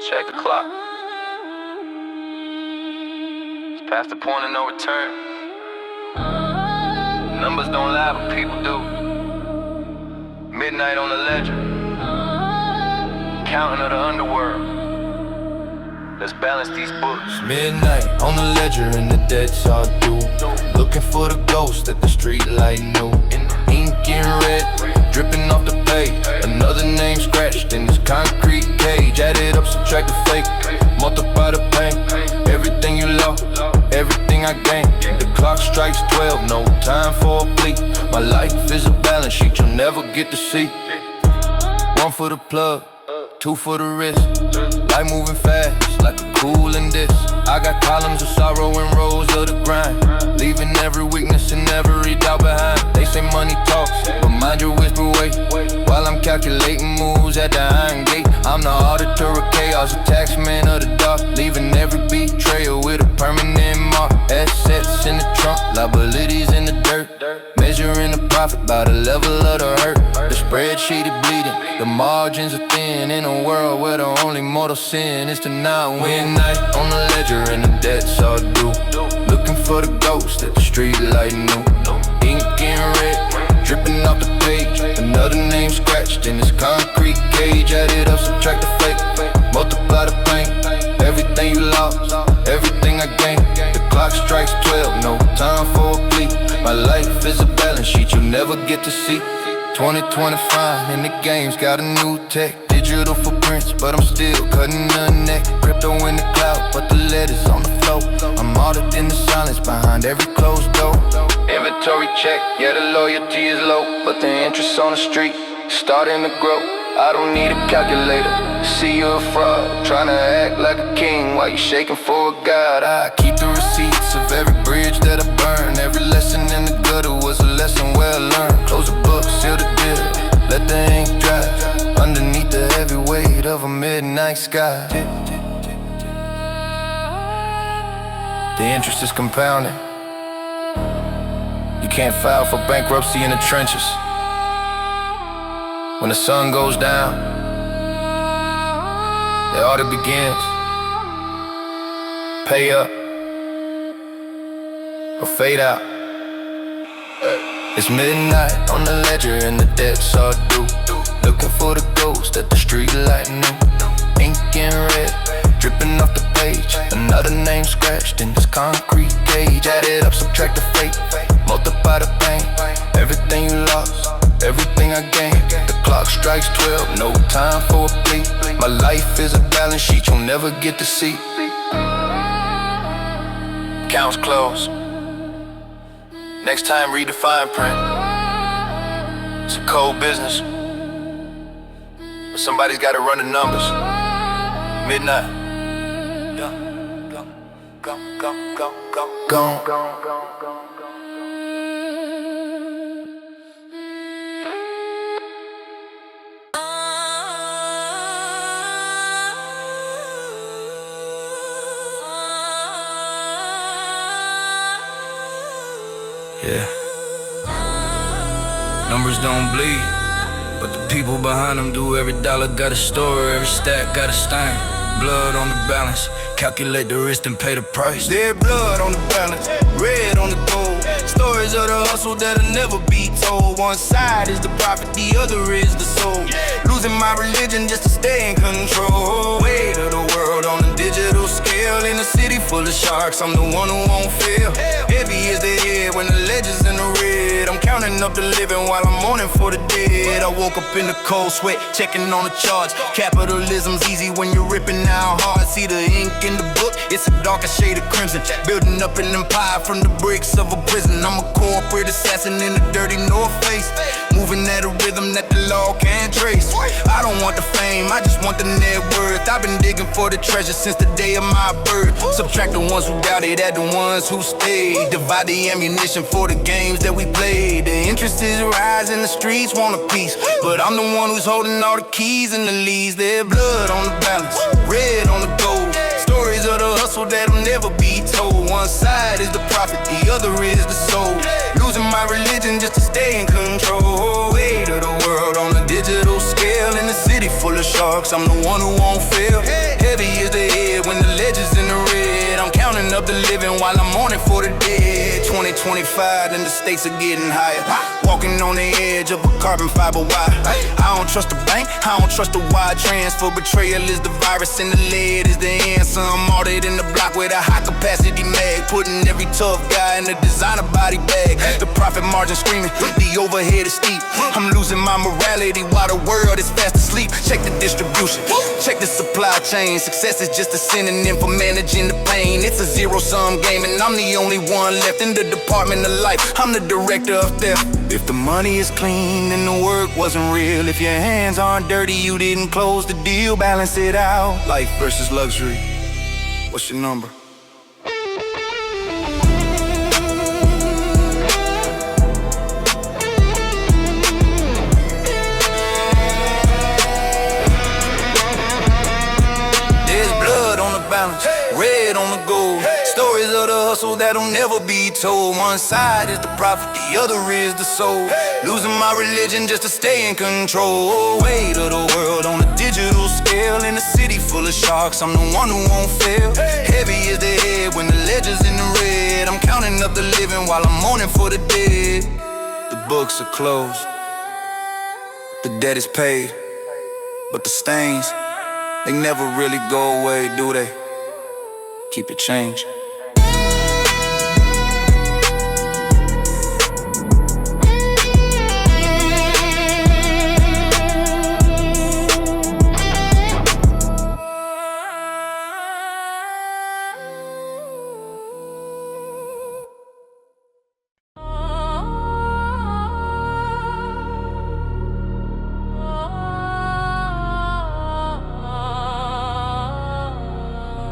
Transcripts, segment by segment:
Check the clock. It's past the point of no return. Numbers don't lie, but people do. Midnight on the ledger. Counting of the underworld. Let's balance these books. Midnight on the ledger and the debts are due. Looking for the ghost that the street light knew. Ink and red, dripping off the page. Another name scratched in this concrete cage. Add it up, subtract the fake, multiply the pain. Everything you lost, everything I gained. The clock strikes 12, no time for a plea. My life is a balance sheet you'll never get to see. One for the plug, two for the wrist. Life moving fast, like a cooling disc. I got columns of sorrow and rows of the grind, leaving every weakness and every doubt behind. They say money talks, but mind your whisper way. While I'm calculating moves at the iron gate, I'm the auditor of chaos, a taxman of the dark, leaving every betrayal with a permanent mark. Assets in the trunk, liabilities in the dirt, measuring the profit by the level of the hurt. The spreadsheet is bleeding, the margins are thin, in a world where the only mortal sin is to not win. Midnight on the ledger and the debts are due. Looking for the ghost that the street light knew. Ink and red, dripping off the page. Another name scratched in this concrete cage. Add it up, subtract the fake, multiply the pain. Everything you lost, everything I gained. The clock strikes 12, no time for a plea. My life is a balance sheet you'll never get to see. 2025 and the game's got a new tech. Digital footprints, but I'm still cutting the neck. Crypto in the cloud, but the letters on the flow. I'm audited in the silence behind every closed door. Inventory check, yeah, the loyalty is low, but the interest on the street starting to grow. I don't need a calculator, see you a fraud, trying to act like a king while you shaking for a god. I keep the receipts of every bridge that I burn. Every lesson in the gutter was a lesson well learned. Close the book, seal the deal, let the ink dry underneath the heavy weight of a midnight sky. The interest is compounding. You can't file for bankruptcy in the trenches. When the sun goes down, the audit begins. Pay up or fade out. It's midnight on the ledger and the debts are due. Looking for the ghost that the street light knew. Ink and red, dripping off the page. Another name scratched in this concrete cage. Add it up, subtract the fake, multiply the pain. Everything you lost, everything I gained. The clock strikes 12, no time for a plea. My life is a balance sheet you'll never get to see. Accounts closed. Next time read the fine print. It's a cold business, but somebody's gotta run the numbers. Midnight. Gone. Yeah. Numbers don't bleed, but the people behind them do. Every dollar got a story, every stack got a stain. Blood on the balance, calculate the risk and pay the price. Dead blood on the balance, red on the gold. Stories of the hustle that'll never be told. One side is the profit, the other is the soul. Losing my religion just to stay in control. Weight of the world on a digital scale. In a city full of sharks, I'm the one who won't fail. Heavy is the head when the ledger's in the red. I'm counting up the living while I'm mourning for the dead. I woke up in the cold sweat, checking on the charts. Capitalism's easy when you're ripping out hard. See the ink in the book, it's a darker shade of crimson. Building up an empire from the bricks of a prison. I'm a corporate assassin in the dirty North Face, moving at a rhythm that the law can't trace. I don't want the fame, I just want the net worth. I've been digging for the treasure since the day of my birth. Subtract the ones who doubted, add the ones who stayed. Divide the ammunition for the games that we played. The interest is rising, the streets want a piece, but I'm the one who's holding all the keys and the leads. There's blood on the balance, red on the gold. Stories of the hustle that'll never be told. One side is the profit, the other is the soul. Losing my religion just to stay in control. Weight of the world on a digital scale. In a city full of sharks, I'm the one who won't fail. Heavy up the living while I'm mourning for the dead. 2025 and the stakes are getting higher. Walking on the edge of a carbon fiber wire. I don't trust the bank, I don't trust the wire transfer. Betrayal is the virus and the lead is the answer. I'm ordered in the block with a high capacity mag, putting every tough guy in a designer body bag. The profit margin screaming, the overhead is steep. I'm losing my morality while the world is fast asleep. Check the distribution, check the supply chain. Success is just a synonym for managing the pain. It's a zero-sum game and I'm the only one left in the department of life. I'm the director of theft. If the money is clean, then the work wasn't real. If your hands aren't dirty, you didn't close the deal. Balance it out. Life versus luxury. What's your number? Red on the gold. Stories of the hustle that'll never be told. One side is the profit, the other is the soul. Losing my religion just to stay in control. Weight of the world on a digital scale. In a city full of sharks, I'm the one who won't fail. Heavy is the head when the ledger's in the red. I'm counting up the living while I'm mourning for the dead. The books are closed, the debt is paid, but the stains, they never really go away, do they? Keep it change.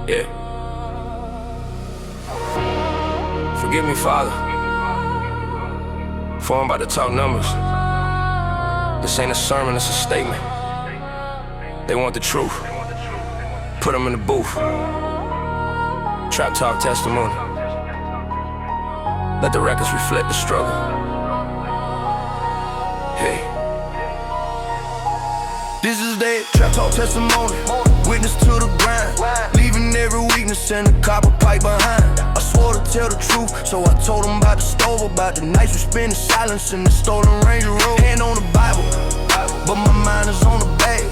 Yeah. Forgive me, Father, for I'm about to talk numbers. This ain't a sermon, it's a statement. They want the truth. Put them in the booth. Trap talk testimony. Let the records reflect the struggle. Hey. This is that trap talk testimony. Witness to the grind, leaving every weakness in the copper pipe behind. I swore to tell the truth, so I told them about the stove, about the nights we spent in silence in the stolen Ranger Road. Hand on the Bible, but my mind is on the bag.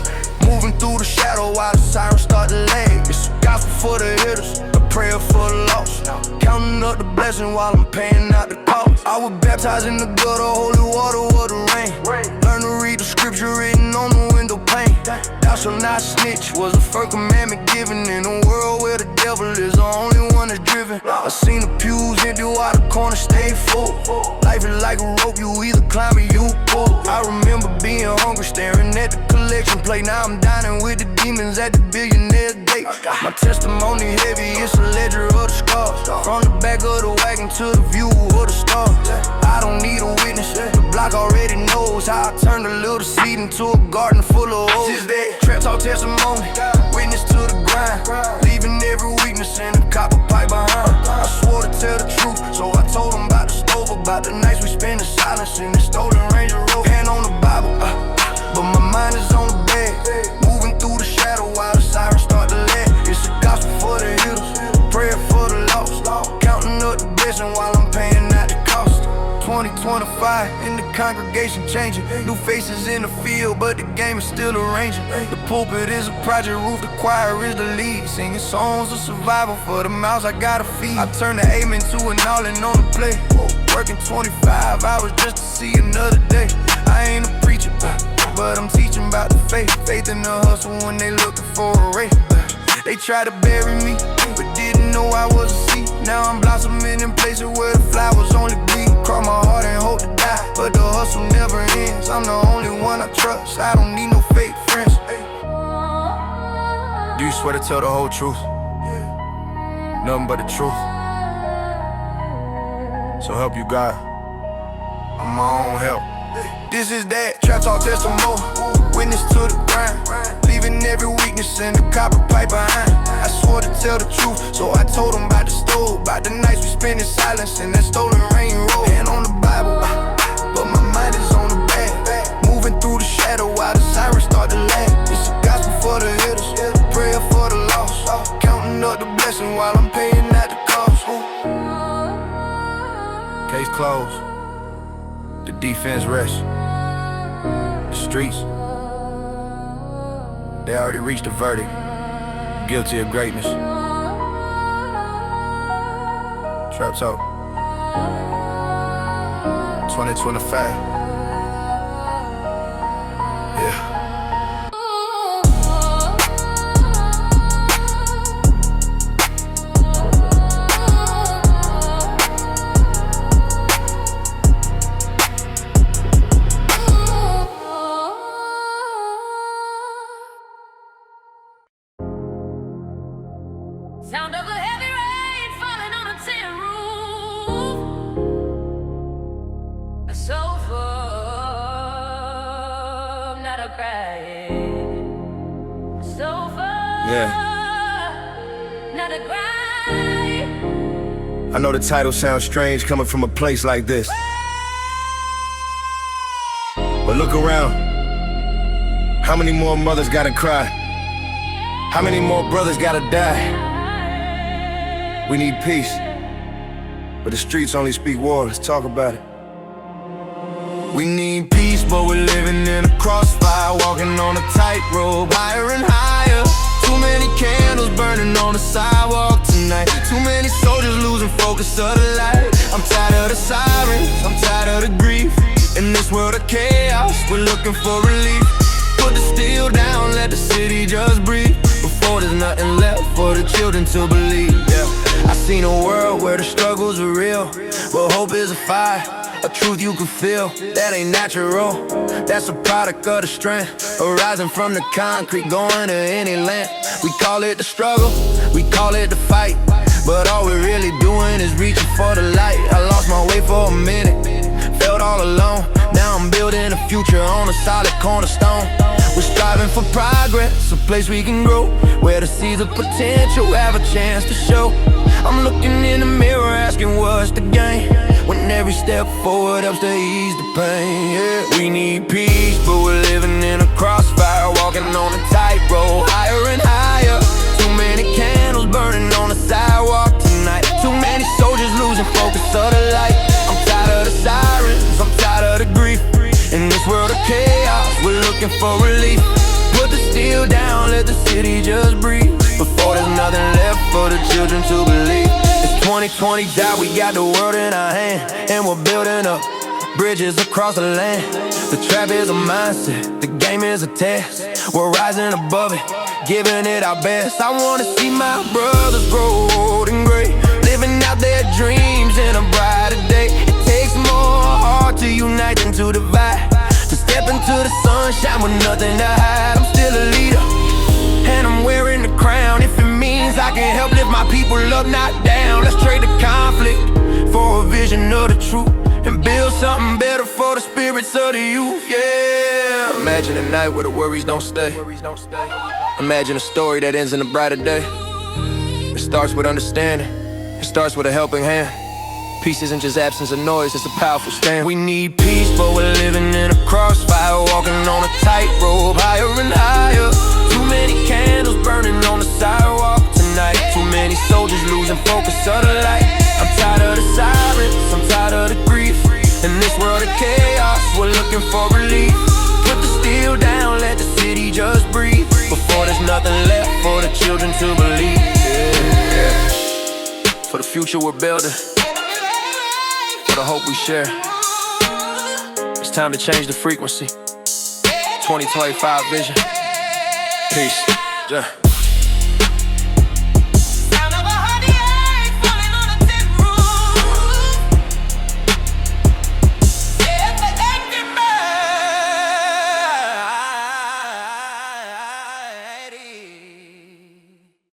Moving through the shadow while the sirens start to lag. It's a gospel for the hitters, a prayer for the lost. Counting up the blessing while I'm paying out the cost. I was baptized in the gutter, holy water was the rain. Learn to read the scripture written on the window pane. Thou shalt not snitch was the first commandment given in a world where the devil is the only one that's driven. I seen the pews empty while the corner stayed full. Life is like a rope, you either climb or you pull. I remember being hungry, staring at the collection plate. Now I'm dining with the demons at the billionaire's gate. My testimony heavy, it's a ledger of the scars. From the back of the wagon to the view of the stars. I don't need a witness, the block already knows how I turned a little seed into a garden full of hoes. This is that trap talk testimony, witness to the grind, leaving every weakness in a copper pipe behind. I swore to tell the truth, so I told them about the stove, about the nights we spent in silence in the stolen Ranger Road. Hand on the Bible, but my mind is on the bed. Moving through the shadow while the sirens start to lag. It's a gospel for the hitters, prayer for the lost. Counting up the blessing while I'm paying out the cost. 2025 and the congregation changing. New faces in the field, but the game is still arranging. The pulpit is a project roof, the choir is the lead. Singing songs of survival for the mouths I gotta feed. I turn the aim into an all-in on the play. Working 25 hours just to see another day. I ain't a preacher, but I'm teaching about the faith. Faith in the hustle when they looking for a race. They tried to bury me, but didn't know I was a seed. Now I'm blossoming in places where the flowers only bleed. Cry my heart and hope to die, but the hustle never ends. I'm the only one I trust, I don't need no fake friends. Do you swear to tell the whole truth? Nothing but the truth. So help you God, I'm my own help. This is that trap talk testimony, witness to the grind, leaving every weakness in the copper pipe behind. I swore to tell the truth, so I told them about the stove, about the nights we spent in silence in that stolen rain road. Hand on the Bible, but my mind is on the bag. Moving through the shadow while the sirens start to lag. It's a gospel for the hitters, prayer for the lost. Counting up the blessing while I'm paying out the cost. closed. The defense rests. The streets, they already reached a verdict. Guilty of greatness. Trap Talk 2025. Yeah. Sound of a heavy rain falling on a tin roof. A sofa, not a crying. A sofa, not a cry. I know the title sounds strange coming from a place like this, but look around. How many more mothers gotta cry? How many more brothers gotta die? We need peace, but the streets only speak war. Let's talk about it. We need peace, but we're living in a crossfire, walking on a tightrope, higher and higher. Too many candles burning on the sidewalk tonight. Too many soldiers losing focus of the light. I'm tired of the sirens, I'm tired of the grief. In this world of chaos, we're looking for relief. Put the steel down, let the city just breathe. Before there's nothing left for the children to believe. I seen a world where the struggles are real, but hope is a fire, a truth you can feel. That ain't natural, that's a product of the strength, arising from the concrete, going to any land. We call it the struggle, we call it the fight, but all we're really doing is reaching for the light. I lost my way for a minute, felt all alone. Now I'm building a future on a solid cornerstone. We're striving for progress, a place we can grow, where the seeds of potential have a chance to show. I'm looking in the mirror asking what's the game, when every step forward helps to ease the pain. Yeah. We need peace, but we're living in a crossfire, walking on a tightrope, higher and higher. Too many candles burning on the sidewalk tonight. Too many soldiers losing focus of the light. I'm tired of the sirens, I'm tired of the grief. In this world of chaos, we're looking for relief. Put the steel down, let the city just breathe. Before there's nothing left for the children to believe. It's 2020 job, we got the world in our hand, and we're building up bridges across the land. The trap is a mindset, the game is a test. We're rising above it, giving it our best. I wanna see my brothers grow old and great, living out their dreams in a brighter day. It takes more heart to unite than to divide, to step into the sunshine with nothing to hide. I'm still a leader, and I'm wearing the crown. If it means I can help lift my people up, not down. Let's trade the conflict for a vision of the truth, and build something better for the spirits of the youth. Yeah. Imagine a night where the worries don't stay. Imagine a story that ends in a brighter day. It starts with understanding, it starts with a helping hand. Peace isn't just absence of noise, it's a powerful stand. We need peace, but we're living in a crossfire, walking on a tightrope, higher and higher. Too many candles burning on the sidewalk tonight. Too many soldiers losing focus of the light. I'm tired of the sirens, I'm tired of the grief. In this world of chaos, we're looking for relief. Put the steel down, let the city just breathe. Before there's nothing left for the children to believe. Yeah. For the future we're building, for the hope we share. It's time to change the frequency. 2025 vision. Peace. Yeah.